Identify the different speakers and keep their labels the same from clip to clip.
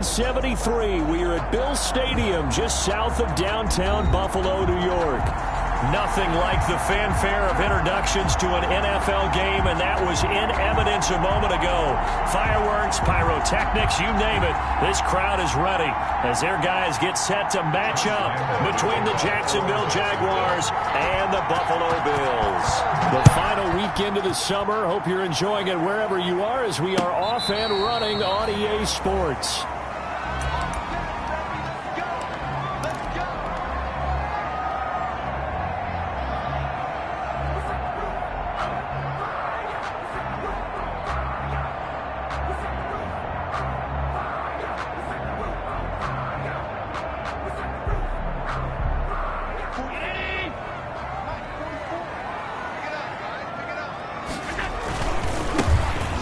Speaker 1: 73. We are at Bill Stadium, just south of downtown Buffalo, New York. Nothing like the fanfare of introductions to an NFL game, and that was in evidence a moment ago. Fireworks, pyrotechnics, you name it. This crowd is ready as their guys get set to match up between the Jacksonville Jaguars and the Buffalo Bills. The final weekend of the summer. Hope you're enjoying it wherever you are as we are off and running on EA Sports.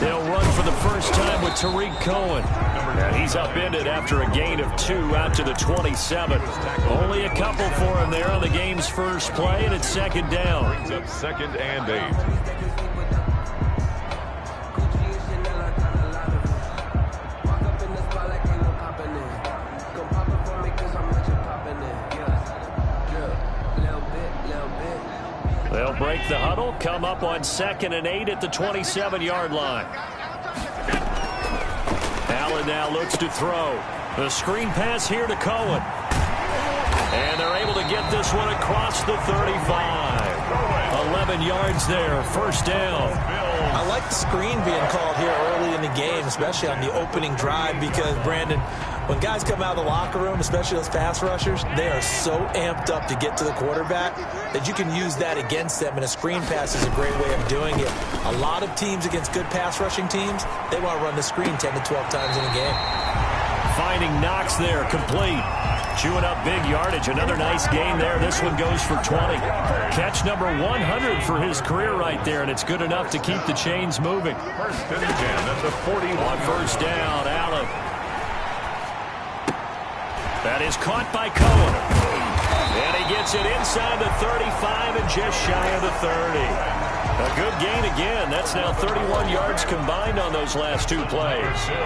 Speaker 1: They'll run for the first time with Tariq Cohen. And he's upended after a gain of 2 out to the 27. Only a couple for him there on the game's first play, and it's second down.
Speaker 2: Brings up 2nd and 8.
Speaker 1: They'll break the huddle, come up on 2nd and 8 at the 27-yard line. Allen now looks to throw. The screen pass here to Cohen. And they're able to get this one across the 35. 11 yards there, first down.
Speaker 3: I like the screen being called here early in the game, especially on the opening drive, because, Brandon, when guys come out of the locker room, especially those pass rushers, they are so amped up to get to the quarterback that you can use that against them, and a screen pass is a great way of doing it. A lot of teams against good pass rushing teams, they want to run the screen 10 to 12 times in a game.
Speaker 1: Finding Knox there, complete. Chewing up big yardage. Another nice gain there. This one goes for 20. Catch number 100 for his career right there, and it's good enough to keep the chains moving.
Speaker 2: First and 10 at the 41.
Speaker 1: On first down, Allen. That is caught by Cohen. And he gets it inside the 35 and just shy of the 30. A good gain again. That's now 31 yards combined on those last 2 plays.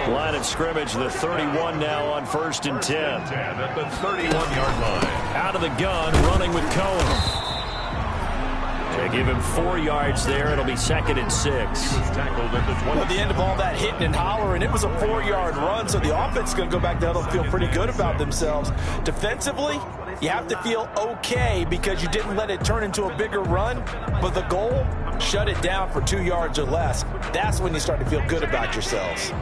Speaker 1: Line of scrimmage, the 31 now on first and 10.
Speaker 2: At the 31-yard line.
Speaker 1: Out of the gun, running with Cohen. They give him 4 yards there. It'll be 2nd and 6.
Speaker 2: Tackled at the 20.
Speaker 3: At the end of all that hitting and hollering, it was a 4-yard run, so the offense is going to go back down and feel pretty good about themselves. Defensively, you have to feel okay because you didn't let it turn into a bigger run, but the goal, shut it down for 2 yards or less. That's when you start to feel good about yourselves.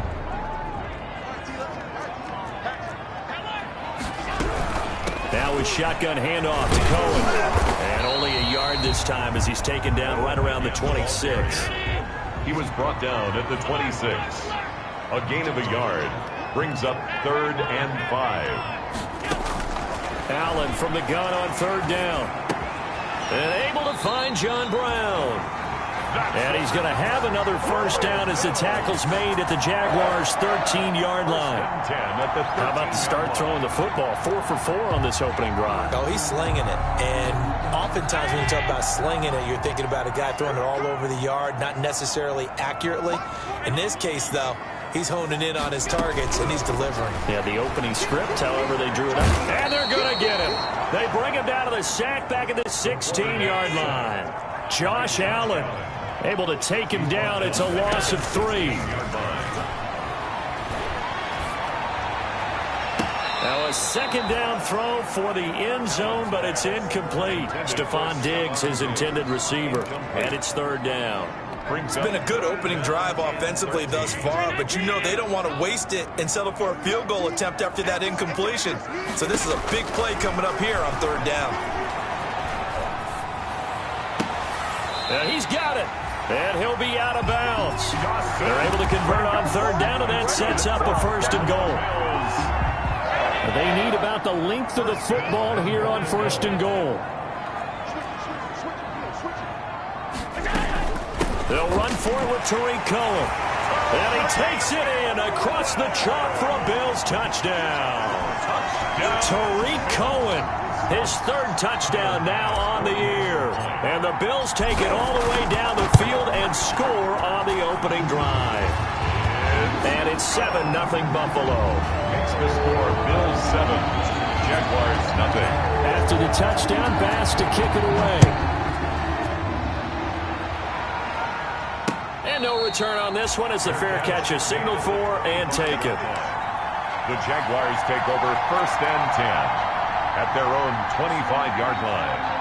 Speaker 1: Now with shotgun handoff to Cohen. And only a yard this time as he's taken down right around the 26.
Speaker 2: He was brought down at the 26. A gain of a yard. Brings up 3rd and 5.
Speaker 1: Allen from the gun on 3rd down. And able to find John Brown. And he's going to have another first down as the tackle's made at the Jaguars' 13-yard line. How about the start throwing the football? 4 for 4 on this opening drive.
Speaker 3: Oh, he's slinging it. And oftentimes when you talk about slinging it, you're thinking about a guy throwing it all over the yard, not necessarily accurately. In this case, though, he's honing in on his targets, and he's delivering.
Speaker 1: Yeah, the opening script, however, they drew it up. And they're going to get him. They bring him down to the sack back at the 16-yard line. Josh Allen able to take him down. It's a loss of 3. Now a 2nd down throw for the end zone, but it's incomplete. Stephon Diggs, his intended receiver, and it's 3rd down.
Speaker 3: It's been a good opening drive offensively thus far, but you know they don't want to waste it and settle for a field goal attempt after that incompletion. So this is a big play coming up here on 3rd down.
Speaker 1: He's got it. And he'll be out of bounds. They're able to convert on 3rd down, and that sets up a 1st and goal. They need about the length of the football here on 1st and goal. They'll run for it with Tariq Cohen. And he takes it in across the chalk for a Bills touchdown. Tariq Cohen, his 3rd touchdown now on the year. And the Bills take it all the way down the field and score on the opening drive. And it's 7-0 Buffalo.
Speaker 2: Makes the score Bills 7, Jaguars nothing.
Speaker 1: After the touchdown, Bass to kick it away. And no return on this one as the fair catch is signaled for and taken.
Speaker 2: The Jaguars take over 1st and 10 at their own 25-yard line.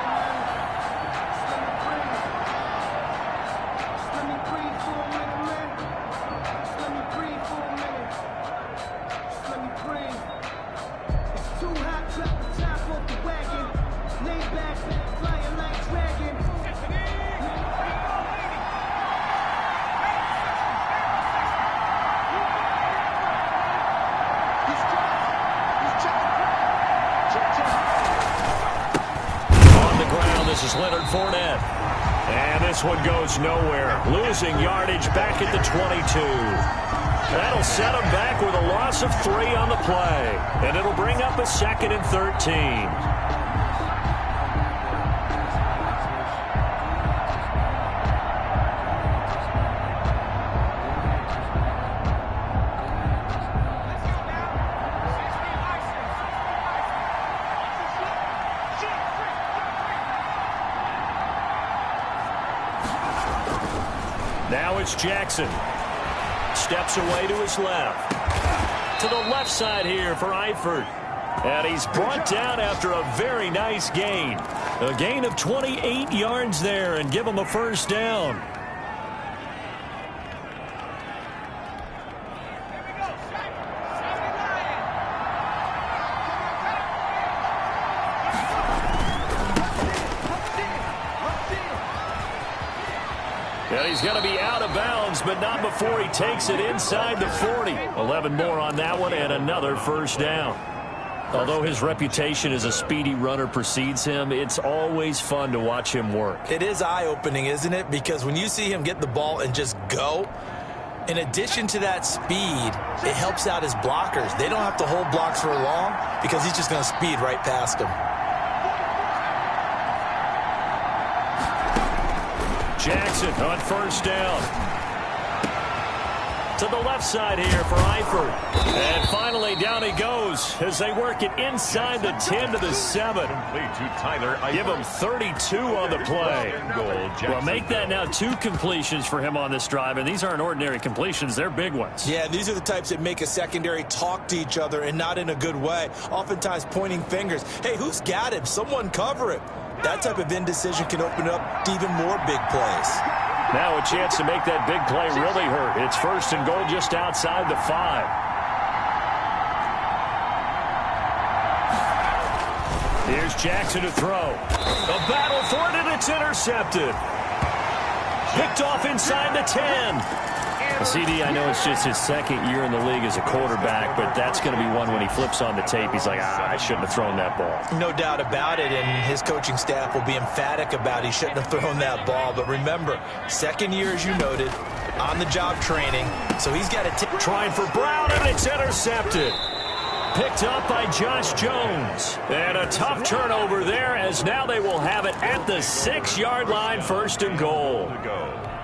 Speaker 1: This one goes nowhere. Losing yardage back at the 22. That'll set him back with a loss of 3 on the play. And it'll bring up a 2nd and 13. Now it's Jackson. Steps away to his left. To the left side here for Eifert. And he's brought down after a very nice gain. A gain of 28 yards there and give him a 1st down. And he's going to be out of bounds, but not before he takes it inside the 40. 11 more on that one and another 1st down. Although his reputation as a speedy runner precedes him, it's always fun to watch him work.
Speaker 3: It is eye-opening, isn't it? Because when you see him get the ball and just go, in addition to that speed, it helps out his blockers. They don't have to hold blocks for long because he's just going to speed right past them.
Speaker 1: Jackson on 1st down. To the left side here for Eifert. And finally down he goes as they work it inside the 10 to the 7. Give him 32 on the play. Well, make that now 2 completions for him on this drive, and these aren't ordinary completions. They're big ones.
Speaker 3: Yeah, these are the types that make a secondary talk to each other and not in a good way. Oftentimes pointing fingers. Hey, who's got him? Someone cover it. That type of indecision can open up to even more big plays.
Speaker 1: Now a chance to make that big play really hurt. It's 1st and goal just outside the 5. Here's Jackson to throw. A battle for it, and it's intercepted. Picked off inside the 10. CD, I know it's just his 2nd year in the league as a quarterback, but that's going to be one when he flips on the tape. He's like, I shouldn't have thrown that ball.
Speaker 3: No doubt about it, and his coaching staff will be emphatic about he shouldn't have thrown that ball. But remember, 2nd year, as you noted, on-the-job training, so he's got to
Speaker 1: trying for Brown, and it's intercepted. Picked up by Josh Jones. And a tough turnover there, as now they will have it at the 6-yard line, 1st and goal.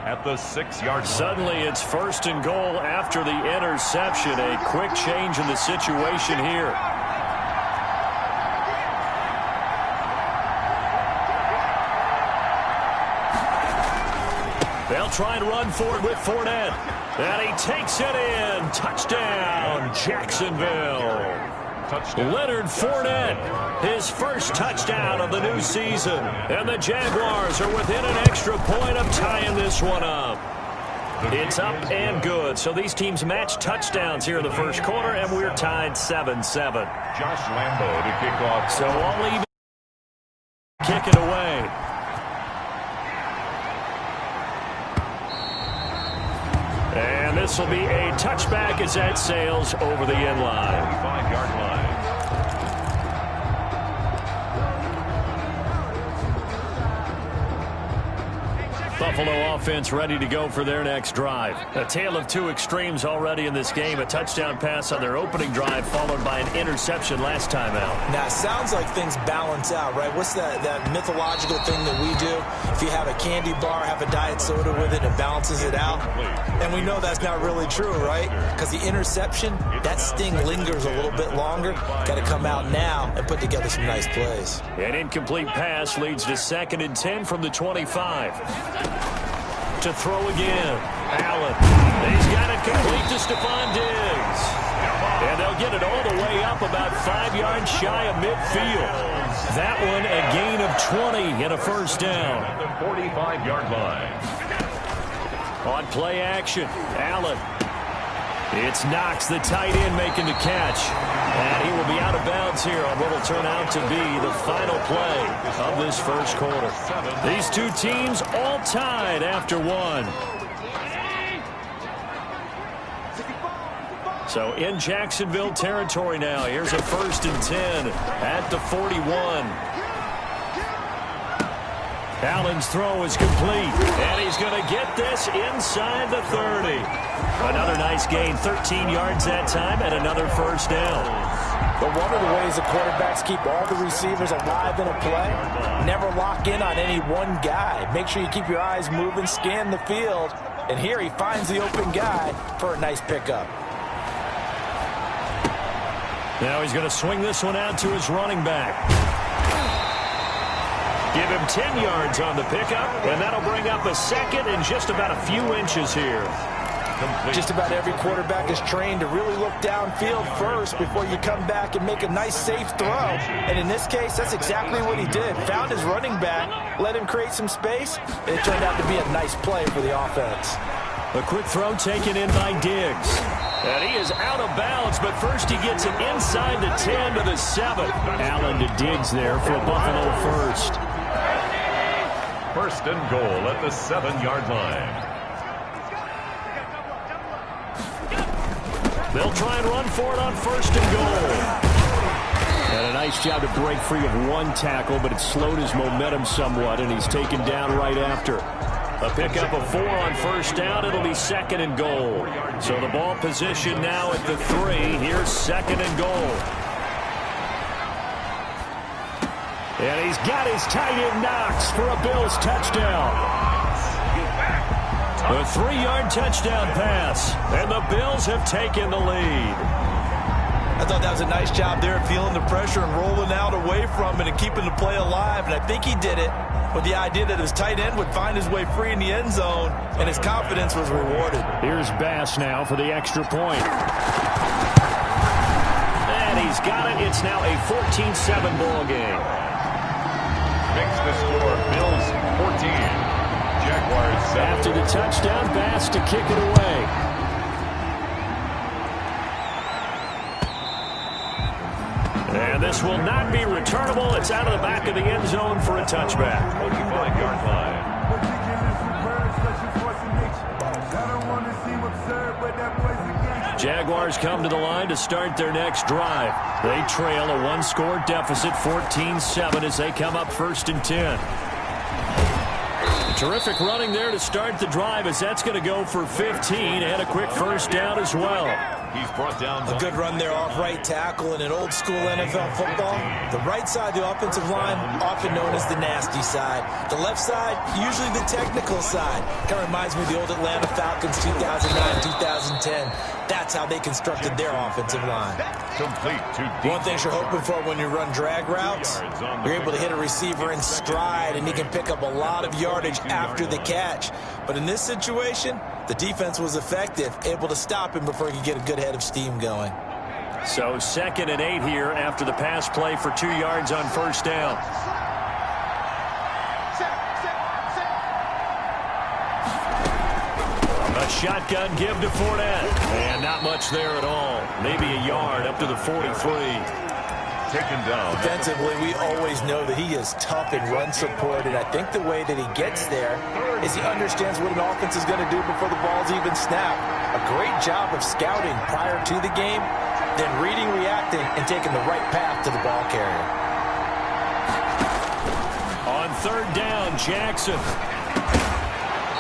Speaker 2: At the 6-yard line.
Speaker 1: Suddenly it's 1st and goal after the interception. A quick change in the situation here. They'll try and run for it with Fournette. And he takes it in. Touchdown, Jacksonville. Touchdown. Leonard Fournette, his 1st touchdown of the new season. And the Jaguars are within an extra point of tying this one up. It's up and good. So these teams match touchdowns here in the 1st quarter, and we're tied 7-7.
Speaker 2: Josh Lambo to kick off.
Speaker 1: So all even. Kick it away. And this will be a touchback as that sails over the end line.
Speaker 2: 5-yard line.
Speaker 1: Buffalo offense ready to go for their next drive. A tale of two extremes already in this game. A touchdown pass on their opening drive followed by an interception last time out.
Speaker 3: Now, it sounds like things balance out, right? What's that mythological thing that we do? If you have a candy bar, have a diet soda with it, it balances it out. And we know that's not really true, right? Because the interception, that sting lingers a little bit longer. Got to come out now and put together some nice plays.
Speaker 1: An incomplete pass leads to 2nd and 10 from the 25. To throw again. Allen. He's got it complete to Stephon Diggs. And they'll get it all the way up about 5 yards shy of midfield. That one a gain of 20 and a first down.
Speaker 2: At the 45-yard line.
Speaker 1: On play action, Allen. It's Knox, the tight end, making the catch. And he will be out of bounds here on what will turn out to be the final play of this first quarter. These two teams all tied after one. So in Jacksonville territory now. Here's a 1st and 10 at the 41. Allen's throw is complete, and he's going to get this inside the 30. Another nice gain, 13 yards that time, and another first down.
Speaker 3: But one of the ways the quarterbacks keep all the receivers alive in a play, never lock in on any one guy. Make sure you keep your eyes moving, scan the field, and here he finds the open guy for a nice pickup.
Speaker 1: Now he's going to swing this one out to his running back. Give him 10 yards on the pickup, and that'll bring up a 2nd and just about a few inches here.
Speaker 3: Just about every quarterback is trained to really look downfield first before you come back and make a nice, safe throw. And in this case, that's exactly what he did. Found his running back, let him create some space, and it turned out to be a nice play for the offense.
Speaker 1: A quick throw taken in by Diggs. And he is out of bounds, but first he gets it inside the 10 to the 7. Allen to Diggs there for Buffalo first.
Speaker 2: 1st and goal at the 7-yard line.
Speaker 1: They'll try and run for it on 1st and goal. And a nice job to break free of one tackle, but it slowed his momentum somewhat, and he's taken down right after. A pickup of 4 on 1st down. It'll be 2nd and goal. So the ball position now at the 3. Here's 2nd and goal. And he's got his tight end Knox for a Bills touchdown. A 3-yard touchdown pass. And the Bills have taken the lead.
Speaker 3: I thought that was a nice job there, feeling the pressure and rolling out away from it and keeping the play alive. And I think he did it with the idea that his tight end would find his way free in the end zone, and his confidence was rewarded.
Speaker 1: Here's Bass now for the extra point. And he's got it. It's now a 14-7 ball game.
Speaker 2: Makes the score Bills 14. Jaguars 7.
Speaker 1: After the touchdown, Bass to kick it away. And this will not be returnable. It's out of the back of the end zone for a touchback.
Speaker 2: 25-yard line.
Speaker 1: Jaguars come to the line to start their next drive. They trail a 1-score deficit, 14-7, as they come up 1st and 10. Terrific running there to start the drive, as that's going to go for 15 and a quick first down as well.
Speaker 2: He's brought down
Speaker 3: a good run there off right tackle in an old school NFL football. The right side, the offensive line, often known as the nasty side. The left side, usually the technical side. Kind of reminds me of the old Atlanta Falcons 2009, 2010. That's how they constructed their offensive line.
Speaker 2: Complete to
Speaker 3: One thing you're hoping for when you run drag routes, you're able to hit a receiver in stride, and he can pick up a lot of yardage after the catch. But in this situation, the defense was effective, able to stop him before he could get a good head of steam going.
Speaker 1: So 2nd and 8 here after the pass play for 2 yards on 1st down. A shotgun give to Fournette. And not much there at all. Maybe a yard up to the 43.
Speaker 2: Taken down.
Speaker 3: Defensively, we always know that he is tough in run support, and I think the way that he gets there is he understands what an offense is going to do before the ball's even snapped. A great job of scouting prior to the game, then reading, reacting, and taking the right path to the ball carrier.
Speaker 1: On 3rd down, Jackson.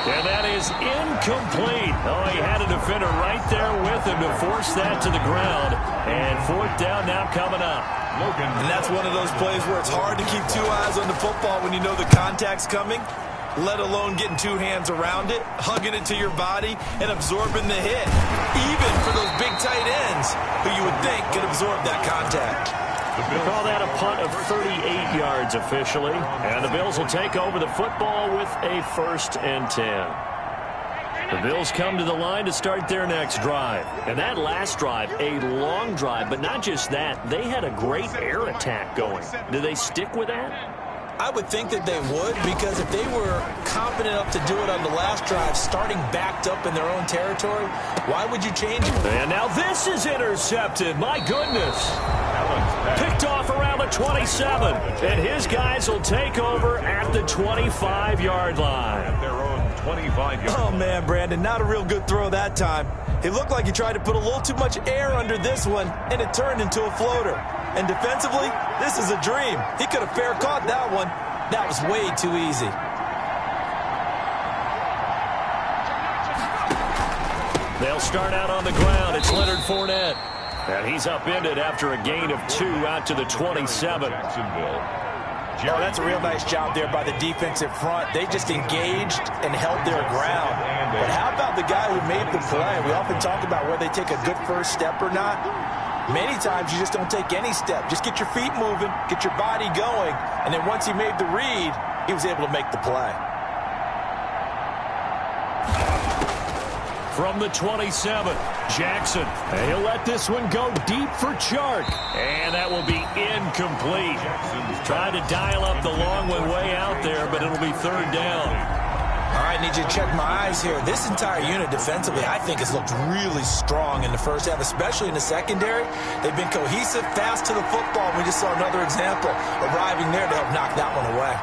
Speaker 1: And that is incomplete. Oh, he had a defender right there with him to force that to the ground. And fourth down now coming up.
Speaker 3: And that's one of those plays where it's hard to keep two eyes on the football when you know the contact's coming, let alone getting two hands around it, hugging it to your body, and absorbing the hit. Even for those big tight ends who you would think could absorb that contact.
Speaker 1: We call that a punt of 38 yards officially. And the Bills will take over the football with a 1st and 10. The Bills come to the line to start their next drive. And that last drive, a long drive, but not just that. They had a great air attack going. Do they stick with that?
Speaker 3: I would think that they would, because if they were confident enough to do it on the last drive, starting backed up in their own territory, why would you change it?
Speaker 1: And now this is intercepted. My goodness. Picked off around the 27. And his guys will take over at the 25-yard line.
Speaker 2: At their own 25-yard line.
Speaker 3: Oh, man, Brandon, not a real good throw that time. It looked like he tried to put a little too much air under this one, and it turned into a floater. And defensively, this is a dream. He could have fair caught that one. That was way too easy.
Speaker 1: They'll start out on the ground. It's Leonard Fournette. And he's upended after a gain of 2 out to the 27.
Speaker 3: Oh, that's a real nice job there by the defensive front. They just engaged and held their ground. But how about the guy who made the play? We often talk about whether they take a good first step or not. Many times you just don't take any step. Just get your feet moving, get your body going, and then once he made the read, he was able to make the play.
Speaker 1: From the 27, Jackson. And he'll let this one go deep for Chark. And that will be incomplete. Tried to dial up the long one way out there, but it'll be 3rd down.
Speaker 3: All right, need you to check my eyes here. This entire unit defensively, I think, has looked really strong in the first half, especially in the secondary. They've been cohesive, fast to the football. We just saw another example arriving there to help knock that one away.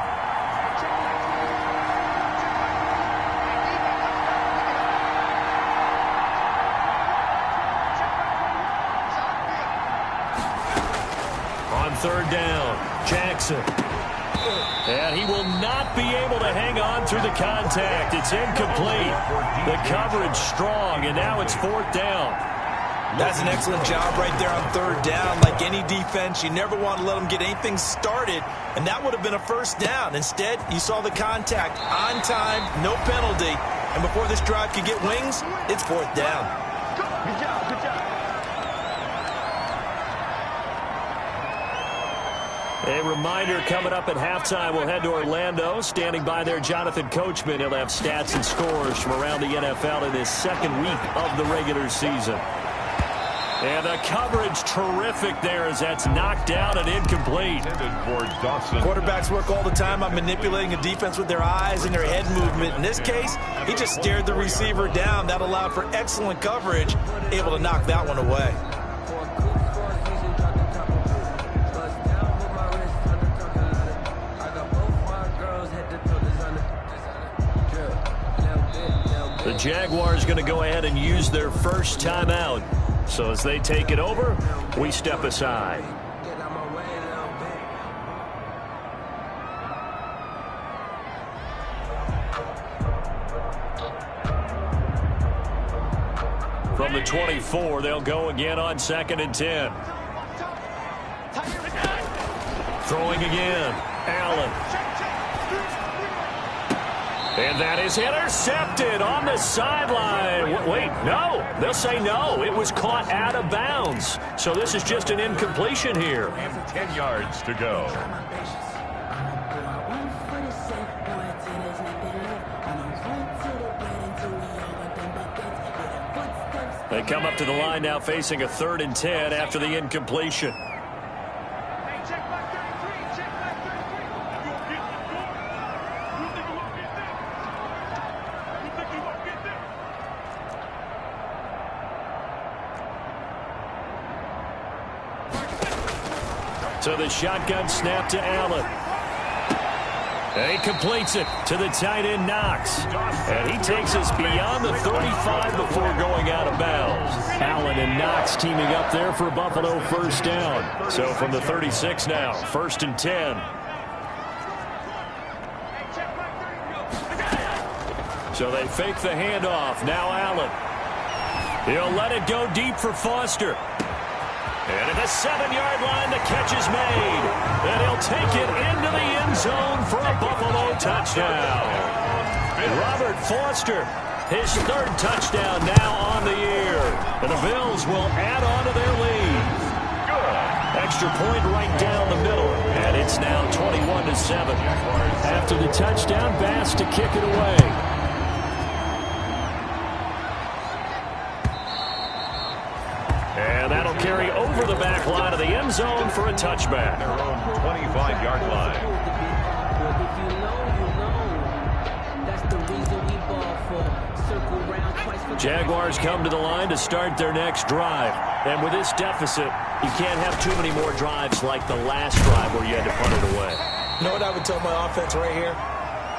Speaker 1: On 3rd down, Jackson. And he will not be able to hang on through the contact. It's incomplete. The coverage strong, and now it's 4th down.
Speaker 3: That's an excellent job right there on 3rd down. Like any defense, you never want to let them get anything started, and that would have been a 1st down. Instead, you saw the contact on time, no penalty, and before this drive could get wings, it's 4th down.
Speaker 2: Good job, good job.
Speaker 1: A reminder coming up at halftime, we'll head to Orlando. Standing by there, Jonathan Coachman. He'll have stats and scores from around the NFL in his 2nd week of the regular season. And the coverage terrific there as that's knocked down and incomplete.
Speaker 3: Quarterbacks work all the time on manipulating a defense with their eyes and their head movement. In this case, he just stared the receiver down. That allowed for excellent coverage, able to knock that one away.
Speaker 1: The Jaguars going to go ahead and use their first timeout. So as they take it over, we step aside. From the 24, they'll go again on 2nd and 10. Throwing again, Allen. And that is intercepted on the sideline. Wait, no. They'll say no. It was caught out of bounds. So this is just an incompletion here.
Speaker 2: 10 yards to go.
Speaker 1: They come up to the line now facing a 3rd and 10 after the incompletion. So the shotgun snap to Allen. And he completes it to the tight end, Knox. And he takes us beyond the 35 before going out of bounds. Allen and Knox teaming up there for Buffalo 1st down. So from the 36 now, 1st and 10. So they fake the handoff. Now Allen. He'll let it go deep for Foster. And at the 7-yard line, the catch is made. And he'll take it into the end zone for a Buffalo touchdown. Robert Foster, his 3rd touchdown now on the year. And the Bills will add on to their lead. Extra point right down the middle. And it's now 21-7. After the touchdown, Bass to kick it away. And that'll carry over the back line of the end zone for a touchback.
Speaker 2: Their own 25-yard line.
Speaker 1: Jaguars come to the line to start their next drive. And with this deficit, you can't have too many more drives like the last drive where you had to punt it away.
Speaker 3: You know what I would tell my offense right here?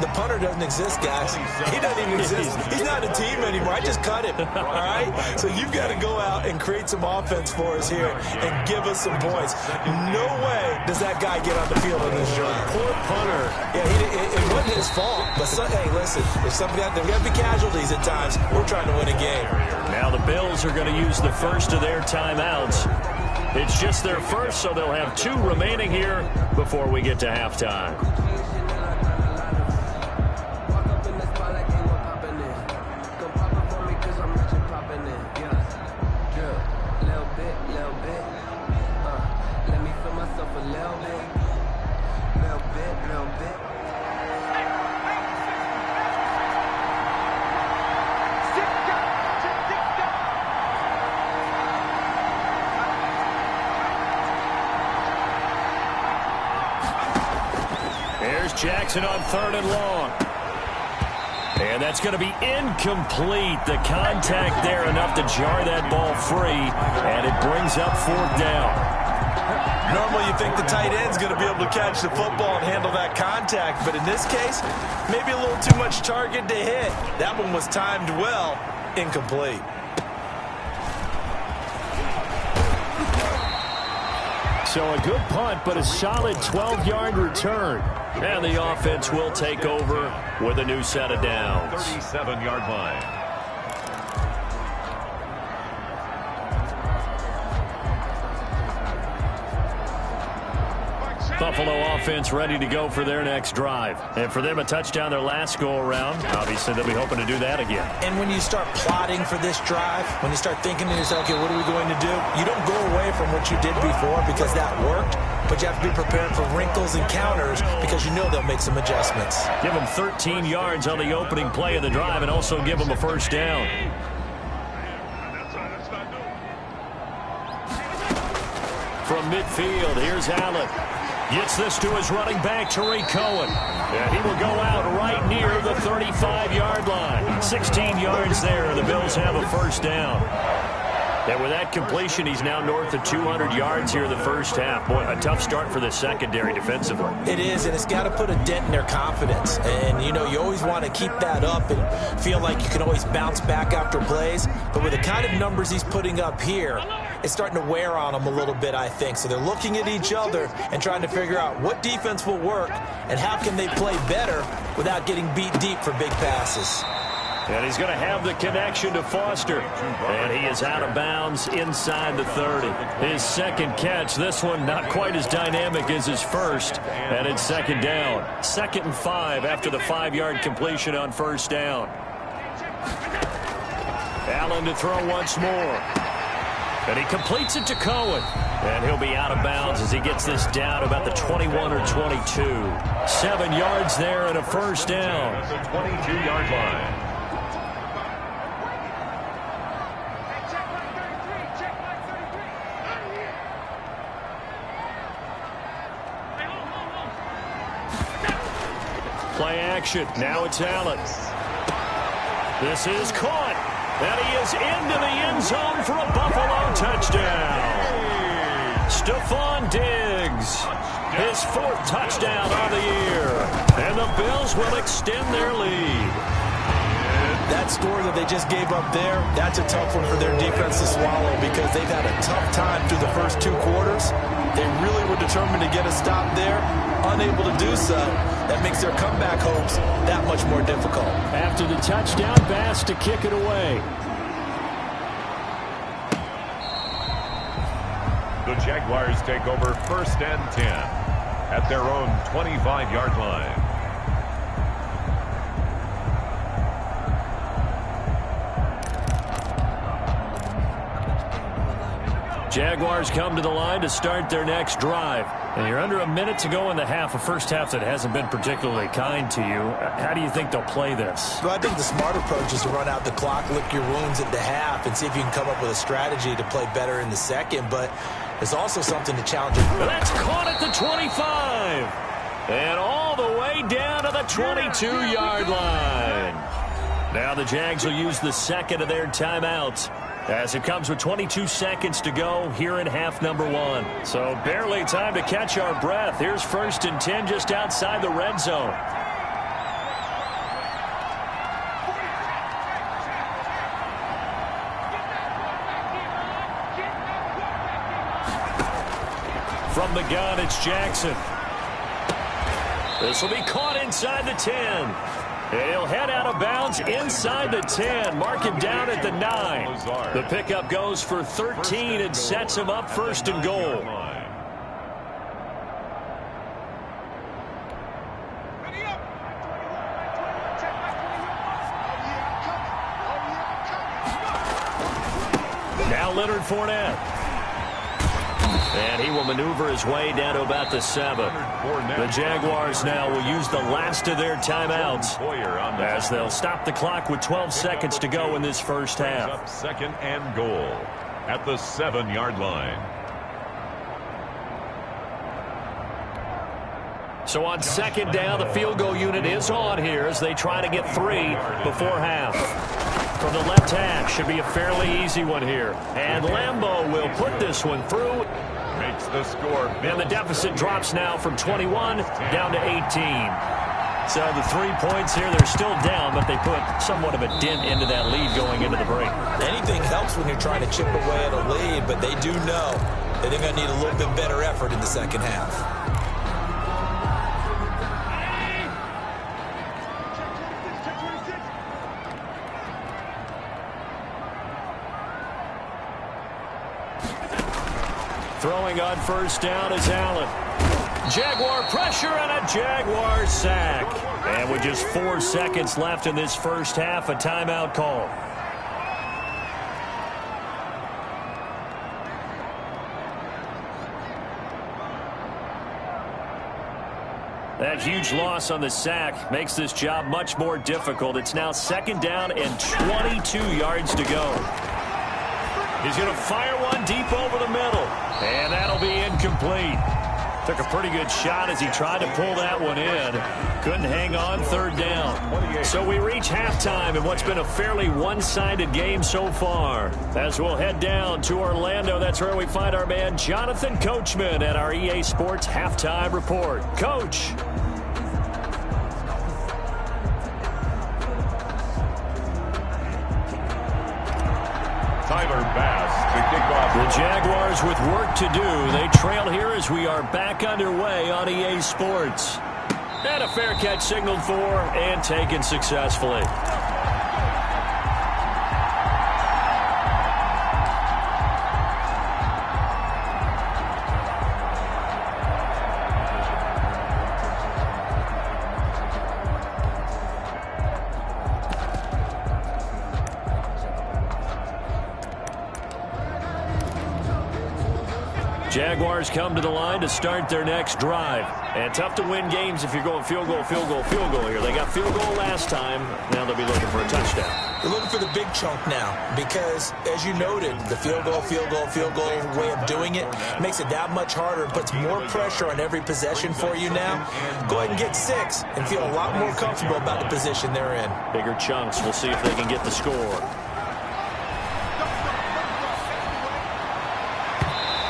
Speaker 3: The punter doesn't exist, guys. He doesn't even exist. He's not a team anymore. I just cut him, all right? So you've got to go out and create some offense for us here and give us some points. No way does that guy get on the field on this drive.
Speaker 1: Poor punter.
Speaker 3: Yeah, it wasn't his fault. But, hey, listen, there's got to be casualties at times. We're trying to win a game.
Speaker 1: Now the Bills are going to use the first of their timeouts. It's just their first, so they'll have 2 remaining here before we get to halftime. Jackson on 3rd and long. And that's going to be incomplete. The contact there enough to jar that ball free. And it brings up 4th down.
Speaker 3: Normally you think the tight end's going to be able to catch the football and handle that contact. But in this case, maybe a little too much target to hit. That one was timed well. Incomplete.
Speaker 1: So a good punt, but a solid 12-yard return. And the offense will take over with a new set of downs.
Speaker 2: 37-yard line.
Speaker 1: Buffalo offense ready to go for their next drive. And for them, a touchdown their last go-around. Obviously, they'll be hoping to do that again.
Speaker 3: And when you start plotting for this drive, when you start thinking to yourself, okay, what are we going to do? You don't go away from what you did before because that worked. But you have to be prepared for wrinkles and counters because you know they'll make some adjustments.
Speaker 1: Give them 13 yards on the opening play of the drive and also give them a 1st down. From midfield, here's Allen. Gets this to his running back, Tariq Cohen. And he will go out right near the 35-yard line. 16 yards there, and the Bills have a 1st down. And with that completion, he's now north of 200 yards here in the first half. Boy, a tough start for the secondary defensively.
Speaker 3: It is, and it's got to put a dent in their confidence. And, you know, you always want to keep that up and feel like you can always bounce back after plays. But with the kind of numbers he's putting up here, it's starting to wear on them a little bit, I think. So they're looking at each other and trying to figure out what defense will work and how can they play better without getting beat deep for big passes.
Speaker 1: And he's going to have the connection to Foster. And he is out of bounds inside the 30. His 2nd catch, this one not quite as dynamic as his first. And it's 2nd down. 2nd and 5 after the 5-yard completion on 1st down. Allen to throw once more. And he completes it to Cohen. And he'll be out of bounds as he gets this down about the 21 or 22. 7 yards there and a 1st down.
Speaker 2: It's a 22-yard line.
Speaker 1: Play action. Now it's Allen. This is caught. And he is into the end zone for a Buffalo touchdown. Stephon Diggs. His 4th touchdown of the year. And the Bills will extend their lead.
Speaker 3: That score that they just gave up there, that's a tough one for their defense to swallow because they've had a tough time through the first 2 quarters. They really were determined determined to get a stop there, unable to do so. That makes their comeback hopes that much more difficult.
Speaker 1: After the touchdown, Bass to kick it away.
Speaker 2: The Jaguars take over 1st and 10 at their own 25-yard line.
Speaker 1: Jaguars come to the line to start their next drive. And you're under a minute to go in the half, a first half that hasn't been particularly kind to you. How do you think they'll play this?
Speaker 3: Well, I think the smart approach is to run out the clock, lick your wounds at the half, and see if you can come up with a strategy to play better in the second. But it's also something to challenge it.
Speaker 1: That's caught at the 25. And all the way down to the 22-yard line. Now the Jags will use the second of their timeouts, as it comes with 22 seconds to go here in half number 1. So barely time to catch our breath. Here's 1st and 10 just outside the red zone. From the gun, it's Jackson. This will be caught inside the 10. He'll head out of bounds inside the 10. Mark him down at the 9. The pickup goes for 13 and sets him up 1st and goal. Now Leonard Fournette. And he will maneuver his way down to about the 7. The Jaguars now will use the last of their timeouts, as they'll stop the clock with 12 seconds to go in this first half.
Speaker 2: 2nd and goal at the 7-yard line.
Speaker 1: So on 2nd down, the field goal unit is on here as they try to get 3 before half. From the left hash, should be a fairly easy one here. And Lambeau will put this one through.
Speaker 2: Makes the score.
Speaker 1: And the deficit drops now from 21 down to 18. So the 3 points here, they're still down, but they put somewhat of a dent into that lead going into the break.
Speaker 3: Anything helps when you're trying to chip away at a lead, but they do know that they're going to need a little bit better effort in the second half.
Speaker 1: Throwing on 1st down is Allen. Jaguar pressure and a Jaguar sack. And with just 4 seconds left in this first half, a timeout call. That huge loss on the sack makes this job much more difficult. It's now 2nd down and 22 yards to go. He's going to fire one deep over the middle. And that'll be incomplete. Took a pretty good shot as he tried to pull that one in. Couldn't hang on 3rd down. So we reach halftime in what's been a fairly one-sided game so far. As we'll head down to Orlando, that's where we find our man Jonathan Coachman at our EA Sports Halftime Report. Coach.
Speaker 2: Tyler Bass to kick off.
Speaker 1: The Jaguars with work to do. They trail here as we are back underway on EA Sports. And a fair catch signaled for and taken successfully. Jaguars come to the line to start their next drive. And tough to win games if you're going field goal, field goal, field goal here. They got field goal last time. Now they'll be looking for a touchdown.
Speaker 3: They're looking for the big chunk now because, as you noted, the field goal way of doing it makes it that much harder and puts more pressure on every possession for you now. Go ahead and get 6 and feel a lot more comfortable about the position they're in.
Speaker 1: Bigger chunks. We'll see if they can get the score.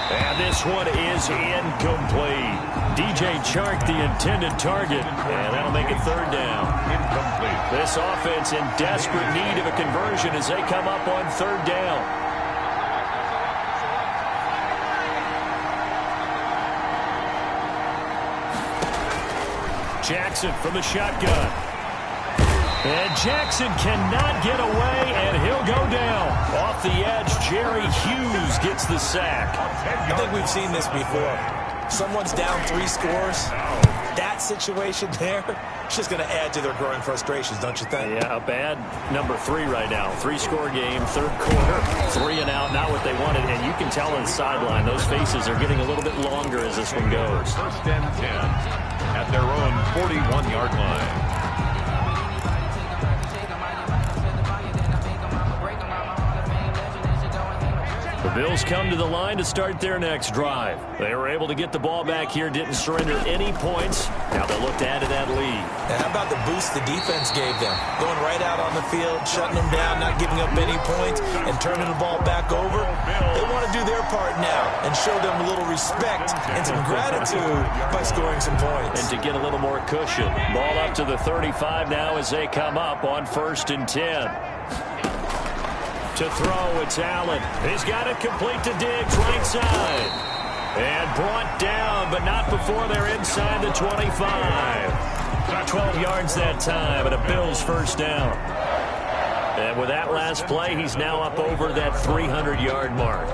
Speaker 1: And this one is incomplete. DJ Chark, the intended target, and that'll make it 3rd down.
Speaker 2: Incomplete.
Speaker 1: This offense in desperate need of a conversion as they come up on 3rd down. Jackson from the shotgun. And Jackson cannot get away, and he'll go down. Off the edge, Jerry Hughes gets the sack.
Speaker 3: I think we've seen this before. Someone's down 3 scores. That situation there, it's just going to add to their growing frustrations, don't you think?
Speaker 1: Yeah, a bad number 3 right now. 3-score game, third quarter, 3 and out, not what they wanted. And you can tell on the sideline, those faces are getting a little bit longer as this one goes.
Speaker 2: First and 10 at their own 41-yard line.
Speaker 1: The Bills come to the line to start their next drive. They were able to get the ball back here, didn't surrender any points. Now they look to add to that lead.
Speaker 3: And how about the boost the defense gave them? Going right out on the field, shutting them down, not giving up any points, and turning the ball back over. They want to do their part now and show them a little respect and some gratitude by scoring some points.
Speaker 1: And to get a little more cushion. Ball up to the 35 now as they come up on 1st and 10. To throw, it's Allen. He's got it complete to Diggs, right side. And brought down, but not before they're inside the 25. 12 yards that time, and a Bills first down. And with that last play, he's now up over that 300-yard mark.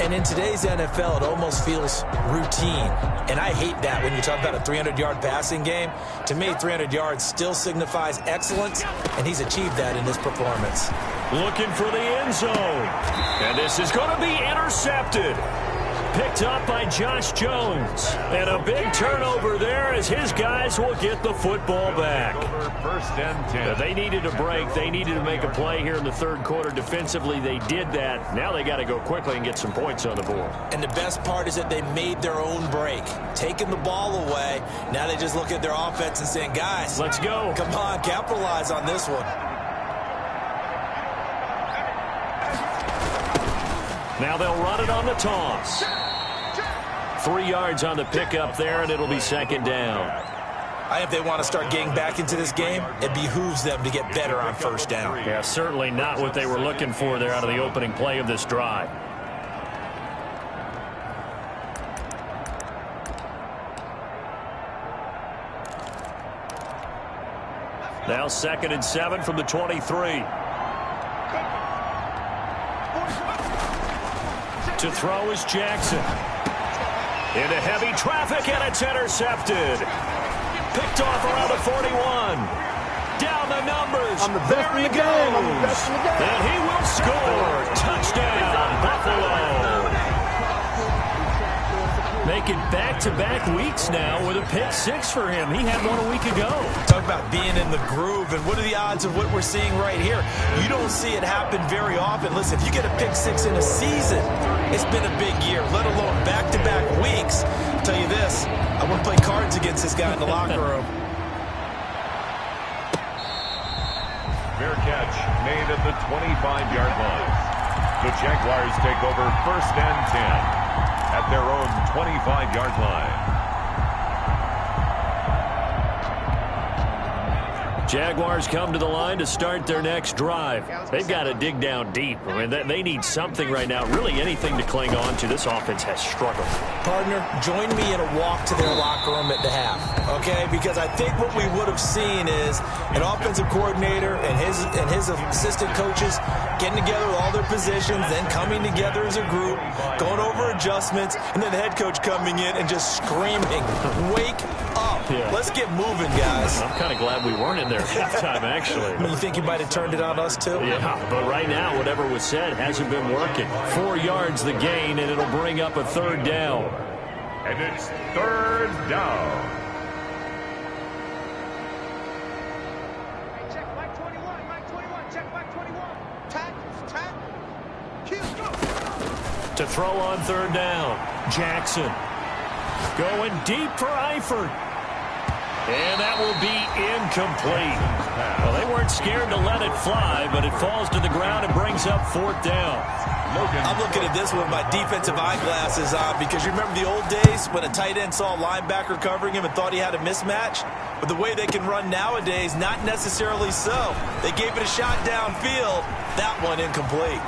Speaker 3: And in today's NFL, it almost feels routine. And I hate that when you talk about a 300-yard passing game. To me, 300 yards still signifies excellence, and he's achieved that in this performance.
Speaker 1: Looking for the end zone. And this is going to be intercepted. Picked up by Josh Jones. And a big turnover there as his guys will get the football back.
Speaker 2: First and 10.
Speaker 1: They needed a break. They needed to make a play here in the third quarter. Defensively, they did that. Now they got to go quickly and get some points on the board.
Speaker 3: And the best part is that they made their own break. Taking the ball away. Now they just look at their offense and saying, guys,
Speaker 1: let's go.
Speaker 3: Come on, capitalize on this one.
Speaker 1: Now they'll run it on the toss. 3 yards on the pickup there, and it'll be second down.
Speaker 3: If they want to start getting back into this game, it behooves them to get better on first down.
Speaker 1: Yeah, certainly not what they were looking for there out of the opening play of this drive. Now 2nd and 7 from the 23. To throw is Jackson. Into heavy traffic, and it's intercepted. Picked off around the 41. Down the numbers.
Speaker 4: I'm the best in the game. I'm the best in the game.
Speaker 1: And he will score. Touchdown, Buffalo. Making back-to-back weeks now with a pick 6 for him. He had one a week ago.
Speaker 3: Talk about being in the groove, and what are the odds of what we're seeing right here? You don't see it happen very often. Listen, if you get a pick 6 in a season, it's been a big year, let alone back-to-back weeks. I'll tell you this, I wouldn't play cards against this guy in the locker room.
Speaker 2: Fair catch made at the 25-yard line. The Jaguars take over 1st and 10 at their own 25-yard line.
Speaker 1: Jaguars come to the line to start their next drive. They've got to dig down deep. I mean, they need something right now, really anything to cling on to. This offense has struggled.
Speaker 3: Partner, join me in a walk to their locker room at the half, okay? Because I think what we would have seen is an offensive coordinator and his assistant coaches getting together with all their positions, then coming together as a group, going over adjustments, and then the head coach coming in and just screaming, wake up. Yeah. Let's get moving, guys.
Speaker 1: I'm kind of glad we weren't in there at halftime, actually.
Speaker 3: You think he might have turned it on us, too?
Speaker 1: Yeah, but right now, whatever was said hasn't been working. 4 yards the gain, and it'll bring up a third down.
Speaker 2: And it's third down.
Speaker 4: Check back 21, back 21, check back 21. Tap, Q, go.
Speaker 1: To throw on third down, Jackson. Going deep for Eifert. And that will be incomplete. Well, they weren't scared to let it fly, but it falls to the ground and brings up fourth down.
Speaker 3: I'm looking at this with my defensive eyeglasses on because you remember the old days when a tight end saw a linebacker covering him and thought he had a mismatch? But the way they can run nowadays, not necessarily so. They gave it a shot downfield. That one incomplete.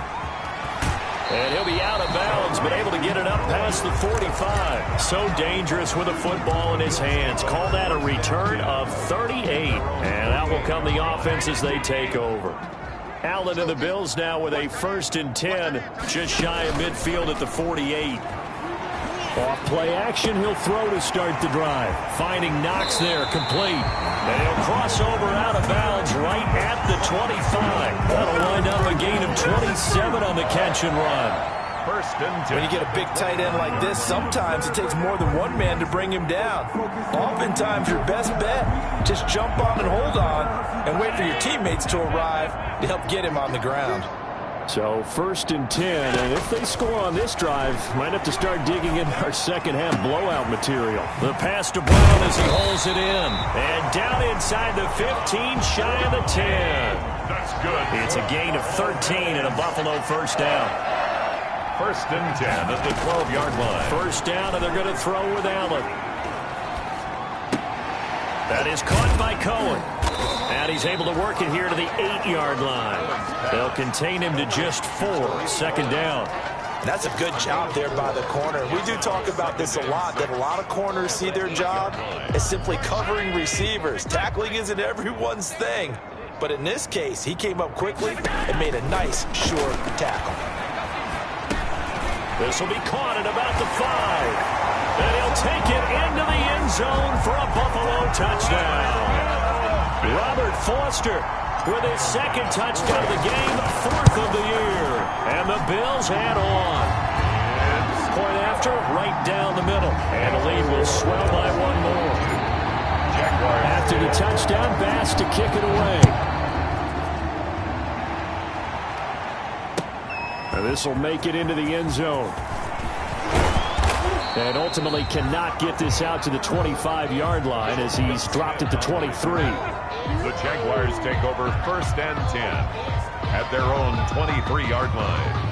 Speaker 1: And he'll be out of bounds, but able to get it up past the 45. So dangerous with a football in his hands. Call that a return of 38. And out will come the offense as they take over. Allen and the Bills now with a 1st and 10, just shy of midfield at the 48. Off play action, he'll throw to start the drive. Finding Knox there, complete. And he'll cross over out of bounds right at the 25. That'll wind up a gain of 27 on the catch and run.
Speaker 2: 1st and 10.
Speaker 3: When you get a big tight end like this, sometimes it takes more than one man to bring him down. Oftentimes, your best bet, just jump on and hold on and wait for your teammates to arrive to help get him on the ground.
Speaker 1: So 1st and 10, and if they score on this drive, might have to start digging in our second-half blowout material. The pass to Brown as he holds it in. And down inside the 15, shy of the 10.
Speaker 2: That's good.
Speaker 1: It's a gain of 13 and a Buffalo 1st down.
Speaker 2: 1st and 10 at the 12-yard line.
Speaker 1: 1st down, and they're going to throw with Allen. That is caught by Cohen. And he's able to work it here to the 8-yard line. They'll contain him to just 4. 2nd down.
Speaker 3: That's a good job there by the corner. We do talk about this a lot, that a lot of corners see their job as simply covering receivers. Tackling isn't everyone's thing. But in this case, he came up quickly and made a nice, short tackle.
Speaker 1: This will be caught at about the 5. And he'll take it into the end zone for a Buffalo touchdown. Robert Foster with his 2nd touchdown of the game, 4th of the year. And the Bills add on. Point after, right down the middle. And the lead will swell by 1 more. After the touchdown, Bass to kick it away. And this will make it into the end zone. And ultimately cannot get this out to the 25-yard line as he's dropped at the 23.
Speaker 2: The Jaguars take over 1st and 10 at their own 23-yard line.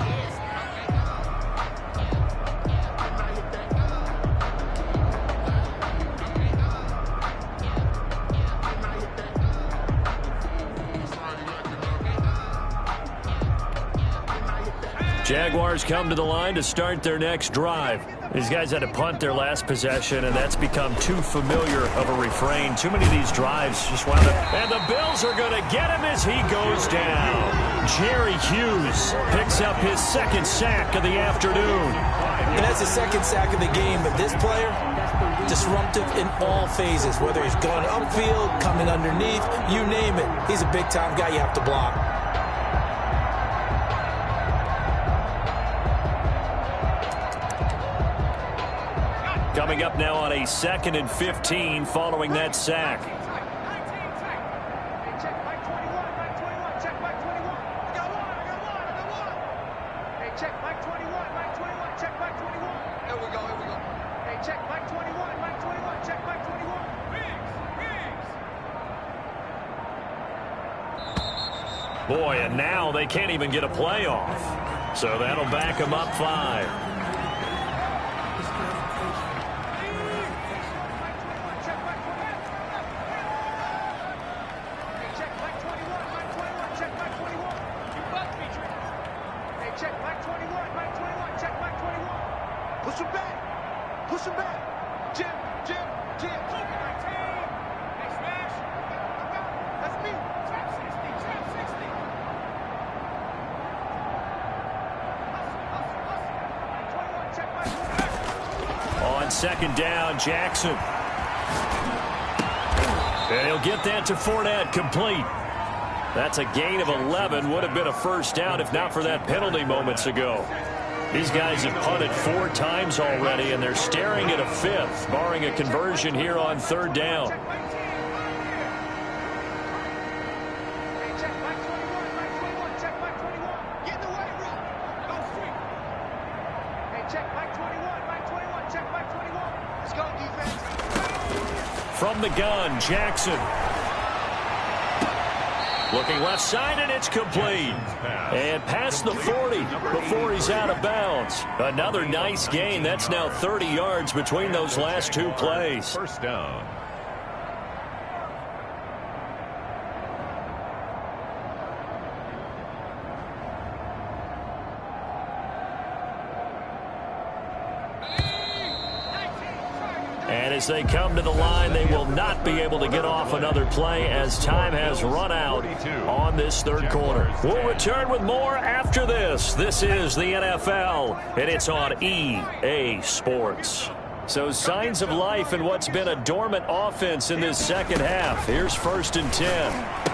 Speaker 1: Jaguars come to the line to start their next drive. These guys had to punt their last possession, and that's become too familiar of a refrain. Too many of these drives just wound up. And the Bills are going to get him as he goes down. Jerry Hughes picks up his 2nd sack of the afternoon.
Speaker 3: And that's the 2nd sack of the game, but this player, disruptive in all phases, whether he's going upfield, coming underneath, you name it. He's a big-time guy you have to block.
Speaker 1: Coming up now on a 2nd and 15 following that sack. Boy, and now they can't even get a play off. So that'll back them up 5. On 2nd down, Jackson. And he'll get that to Fournette, complete. That's a gain of 11. Would have been a 1st down if not for that penalty moments ago. These guys have punted 4 times already, and they're staring at a 5th, barring a conversion here on 3rd down. From the gun, Jackson. Looking left side, and it's complete. And past the 40 before he's out of bounds. Another nice gain. That's now 30 yards between those last 2 plays.
Speaker 2: 1st down.
Speaker 1: And as they come to the line, they will not be able to get off another play as time has run out on this third quarter. We'll return with more after this. This is the NFL, and it's on EA Sports. So signs of life in what's been a dormant offense in this second half. Here's 1st and 10.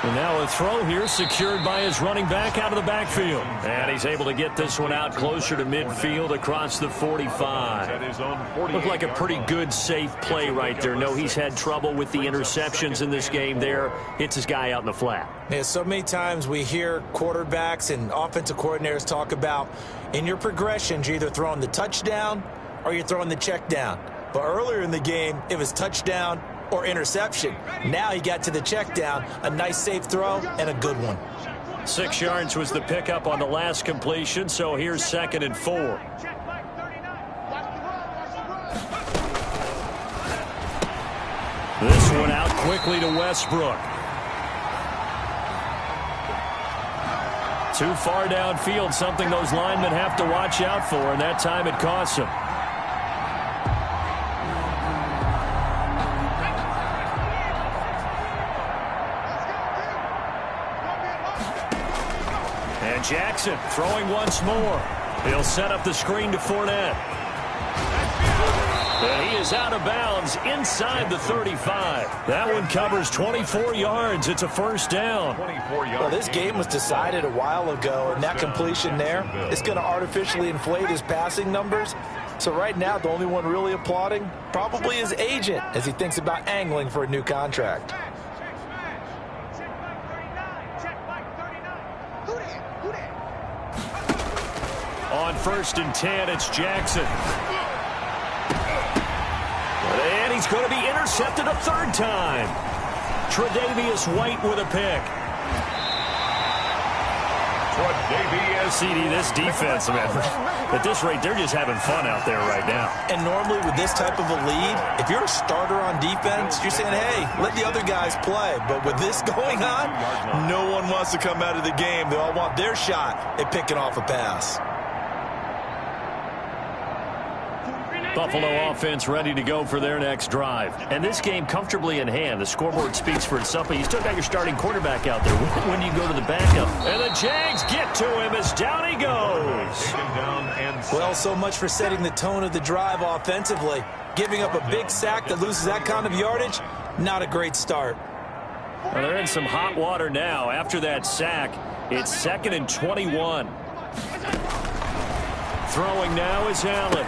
Speaker 1: And now a throw here secured by his running back out of the backfield. And he's able to get this one out closer to midfield across the 45. Looked like a pretty good, safe play right there. No, he's had trouble with the interceptions in this game there. Hits his guy out in the flat.
Speaker 3: Yeah, so many times we hear quarterbacks and offensive coordinators talk about in your progressions, you're either throwing the touchdown or you're throwing the check down. But earlier in the game, it was touchdown or interception. Now he got to the check down, a nice safe throw and a good one.
Speaker 1: 6 yards was the pickup on the last completion, so here's 2nd and 4. This one out quickly to Westbrook. Too far downfield, something those linemen have to watch out for, and that time it costs them. Jackson throwing once more. He'll set up the screen to Fournette. And he is out of bounds inside the 35. That one covers 24 yards. It's a 1st down.
Speaker 3: Well, this game was decided a while ago, and that completion there is going to artificially inflate his passing numbers. So right now, the only one really applauding probably his agent as he thinks about angling for a new contract.
Speaker 1: On 1st and 10, it's Jackson. And he's going to be intercepted a 3rd time. Tre'Davious White with a pick.
Speaker 2: Tre'Davious.
Speaker 1: CD, this defense, man, at this rate, they're just having fun out there right now.
Speaker 3: And normally with this type of a lead, if you're a starter on defense, you're saying, hey, let the other guys play. But with this going on, no one wants to come out of the game. They all want their shot at picking off a pass.
Speaker 1: Buffalo offense ready to go for their next drive. And this game comfortably in hand. The scoreboard speaks for itself, but you still got your starting quarterback out there. When do you go to the backup? And the Jags get to him as down he goes.
Speaker 3: Well, so much for setting the tone of the drive offensively. Giving up a big sack that loses that kind of yardage, not a great start.
Speaker 1: Well, they're in some hot water now. After that sack, it's 2nd and 21. Throwing now is Allen.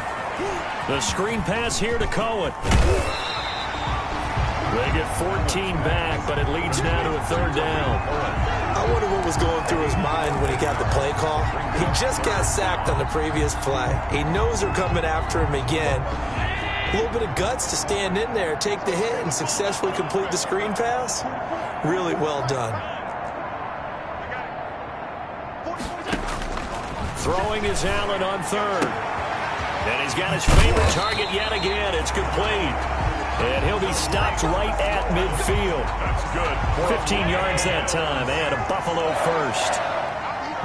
Speaker 1: The screen pass here to Cohen. They get 14 back, but it leads now to a 3rd down.
Speaker 3: I wonder what was going through his mind when he got the play call. He just got sacked on the previous play. He knows they're coming after him again. A little bit of guts to stand in there, take the hit, and successfully complete the screen pass. Really well done.
Speaker 1: Throwing is Allen on 3rd. And he's got his favorite target yet again. It's complete. And he'll be stopped right at midfield.
Speaker 2: That's good.
Speaker 1: 15 yards that time, and a Buffalo 1st.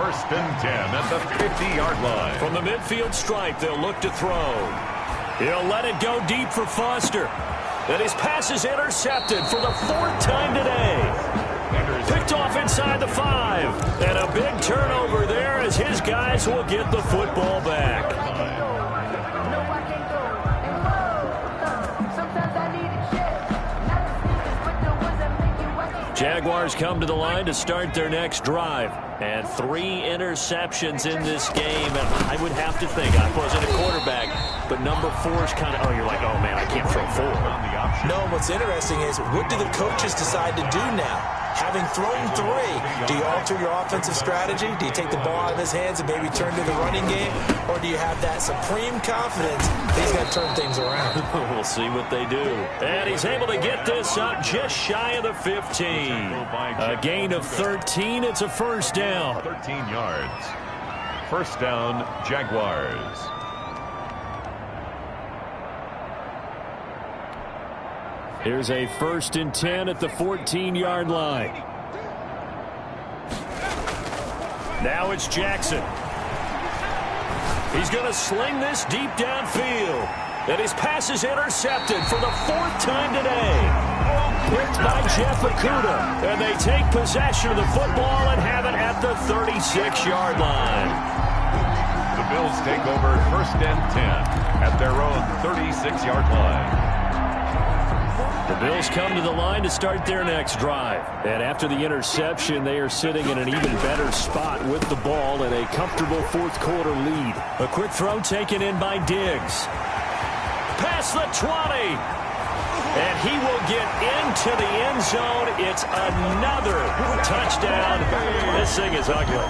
Speaker 2: 1st and 10 at the 50-yard line.
Speaker 1: From the midfield stripe, they'll look to throw. He'll let it go deep for Foster. And his pass is intercepted for the 4th time today. Picked off inside the 5. And a big turnover there as his guys will get the football back. Jaguars come to the line to start their next drive. And 3 interceptions in this game. And I would have to think, I wasn't a quarterback, but number 4 is kind of, you're like, oh, man, I can't throw 4.
Speaker 3: No, what's interesting is, what do the coaches decide to do now? Having thrown 3, do you alter your offensive strategy? Do you take the ball out of his hands and maybe turn to the running game? Or do you have that supreme confidence that he's going to turn things around?
Speaker 1: We'll see what they do. And he's able to get this up just shy of the 15. A gain of 13. It's a 1st down.
Speaker 2: 13 yards. 1st down, Jaguars.
Speaker 1: Here's a 1st and 10 at the 14-yard line. Now it's Jackson. He's going to sling this deep downfield. And his pass is intercepted for the 4th time today. Picked by Jeff Okudah. And they take possession of the football and have it at the 36-yard line.
Speaker 2: The Bills take over 1st and 10 at their own 36-yard line.
Speaker 1: The Bills come to the line to start their next drive. And after the interception, they are sitting in an even better spot with the ball and a comfortable 4th quarter lead. A quick throw taken in by Diggs. Past the 20. And he will get into the end zone. It's another touchdown. This thing is ugly.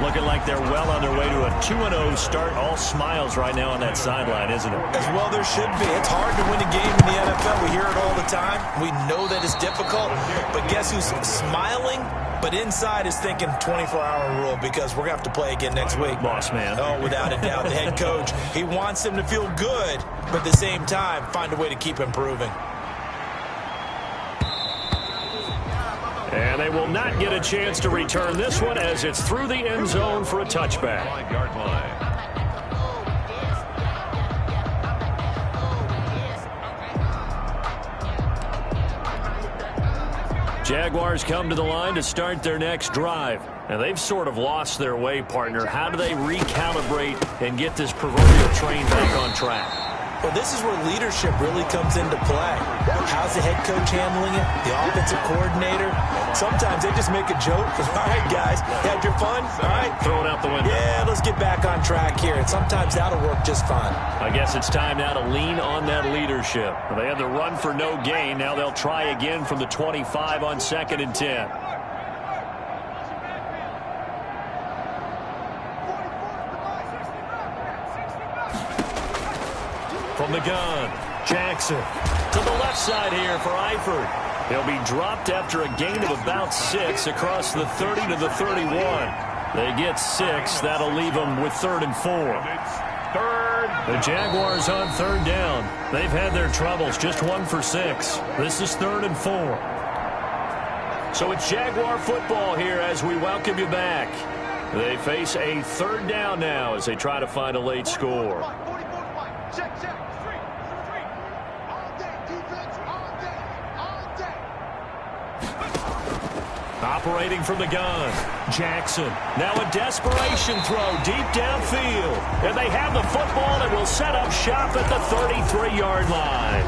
Speaker 1: Looking like they're well on their way to a 2-0 start. All smiles right now on that sideline, isn't it?
Speaker 3: As well there should be. It's hard to win a game in the NFL. We hear it all the time. We know that it's difficult. But guess who's smiling? But inside is thinking 24-hour rule because we're going to have to play again next week.
Speaker 1: Boss man.
Speaker 3: Oh, without a doubt. The head coach, he wants them to feel good, but at the same time, find a way to keep improving.
Speaker 1: And they will not get a chance to return this one as it's through the end zone for a touchback.
Speaker 2: 5-yard line.
Speaker 1: Jaguars come to the line to start their next drive. And they've sort of lost their way, partner. How do they recalibrate and get this proverbial train back on track?
Speaker 3: Well, this is where leadership really comes into play. How's the head coach handling it? The offensive coordinator? Sometimes they just make a joke. All right, guys, you had your fun? All right.
Speaker 1: Throw it out the window.
Speaker 3: Yeah, let's get back on track here. And sometimes that'll work just fine.
Speaker 1: I guess it's time now to lean on that leadership. They had the run for no gain. Now they'll try again from the 25 on 2nd and 10. From the gun, Jackson to the left side here for Eifert. He'll be dropped after a gain of about 6 across the 30 to the 31. They get 6. That'll leave them with 3rd and 4. The Jaguars on 3rd down. They've had their troubles, just 1 for 6. This is 3rd and 4. So it's Jaguar football here as we welcome you back. They face a 3rd down now as they try to find a late score.
Speaker 4: Check, check.
Speaker 1: Operating from the gun, Jackson. Now a desperation throw deep downfield. And they have the football and will set up shop at the 33-yard line.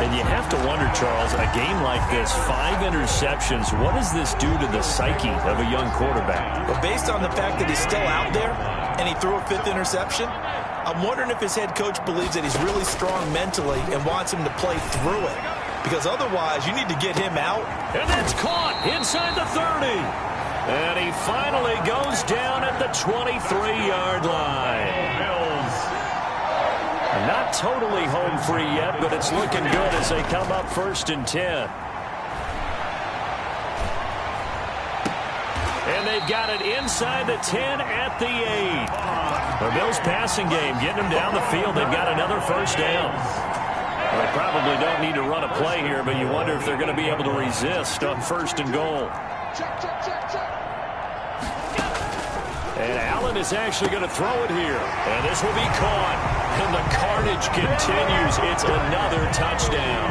Speaker 1: And you have to wonder, Charles, a game like this, 5 interceptions, what does this do to the psyche of a young quarterback?
Speaker 3: But based on the fact that he's still out there and he threw a 5th interception, I'm wondering if his head coach believes that he's really strong mentally and wants him to play through it. Because otherwise, you need to get him out.
Speaker 1: And that's caught inside the 30. And he finally goes down at the 23-yard line. Bills. Not totally home free yet, but it's looking good as they come up 1st and 10. And they've got it inside the 10 at the 8. The Bills passing game, getting them down the field. They've got another 1st down. Well, they probably don't need to run a play here, but you wonder if they're going to be able to resist on 1st and goal.
Speaker 4: Check, check, check, check.
Speaker 1: And Allen is actually going to throw it here. And this will be caught. And the carnage continues. It's another touchdown.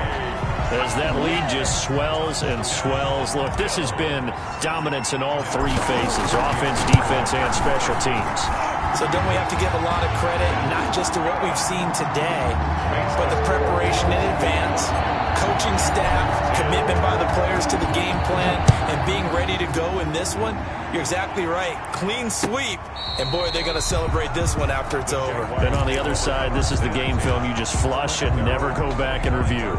Speaker 1: As that lead just swells and swells. Look, this has been dominance in all 3 phases, offense, defense, and special teams.
Speaker 3: So don't we have to give a lot of credit, not just to what we've seen today, but the preparation in advance, coaching staff, commitment by the players to the game plan, and being ready to go in this one? You're exactly right. Clean sweep. And, boy, they're going to celebrate this one after it's over.
Speaker 1: And on the other side, this is the game film you just flush and never go back and review.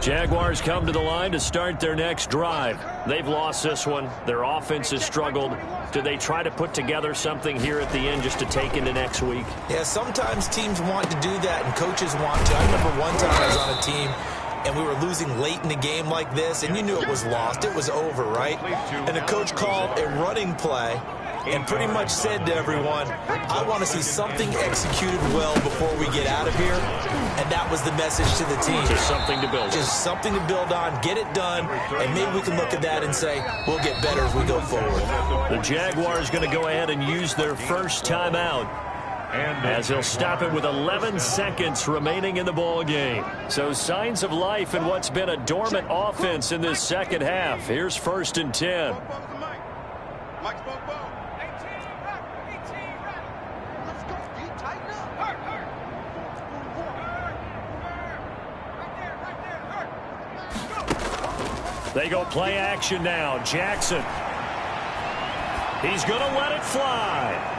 Speaker 1: Jaguars come to the line to start their next drive. They've lost this one. Their offense has struggled. Do they try to put together something here at the end just to take into next week?
Speaker 3: Yeah, sometimes teams want to do that and coaches want to. I remember one time I was on a team and we were losing late in the game like this, and you knew it was lost. It was over, right? And the coach called a running play and pretty much said to everyone, I want to see something executed well before we get out of here. And that was the message to the team.
Speaker 1: Just something to build on.
Speaker 3: Just something to build on, get it done, and maybe we can look at that and say, we'll get better as we go forward.
Speaker 1: The Jaguars going to go ahead and use their first timeout, as he'll stop it with 11 seconds remaining in the ball game. So signs of life in what's been a dormant offense in this second half. Here's 1st and 10. They go play action now. Jackson. He's going to let it fly.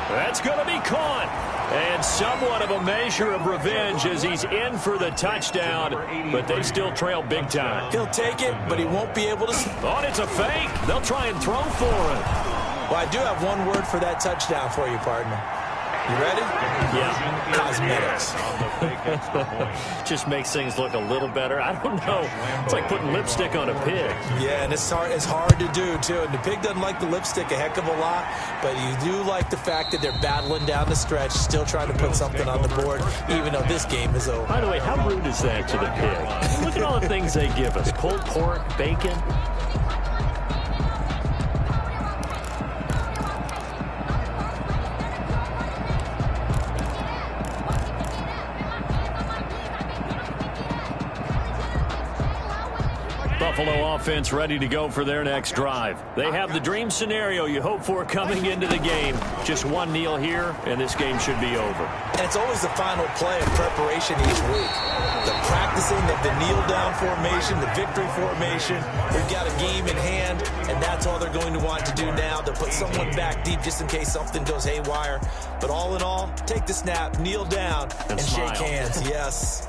Speaker 1: That's going to be caught. And somewhat of a measure of revenge as he's in for the touchdown, but they still trail big time.
Speaker 3: He'll take it, but he won't be able to.
Speaker 1: Oh, it's a fake. They'll try and throw for it.
Speaker 3: Well, I do have one word for that touchdown for you, partner. You ready?
Speaker 1: Yeah.
Speaker 3: Cosmetics.
Speaker 1: Just makes things look a little better. I don't know. It's like putting lipstick on a pig.
Speaker 3: Yeah, and it's hard to do, too. And the pig doesn't like the lipstick a heck of a lot, but you do like the fact that they're battling down the stretch, still trying to put something on the board, even though this game is over.
Speaker 1: By the way, how rude is that to the pig? Look at all the things they give us. Pulled pork, bacon. Buffalo offense ready to go for their next drive. They have the dream scenario you hope for coming into the game. Just one kneel here, and this game should be over.
Speaker 3: And it's always the final play of preparation each week. The practicing of the kneel-down formation, the victory formation. We've got a game in hand, and that's all they're going to want to do now, to put someone back deep just in case something goes haywire. But all in all, take the snap, kneel down, and shake hands. Yes.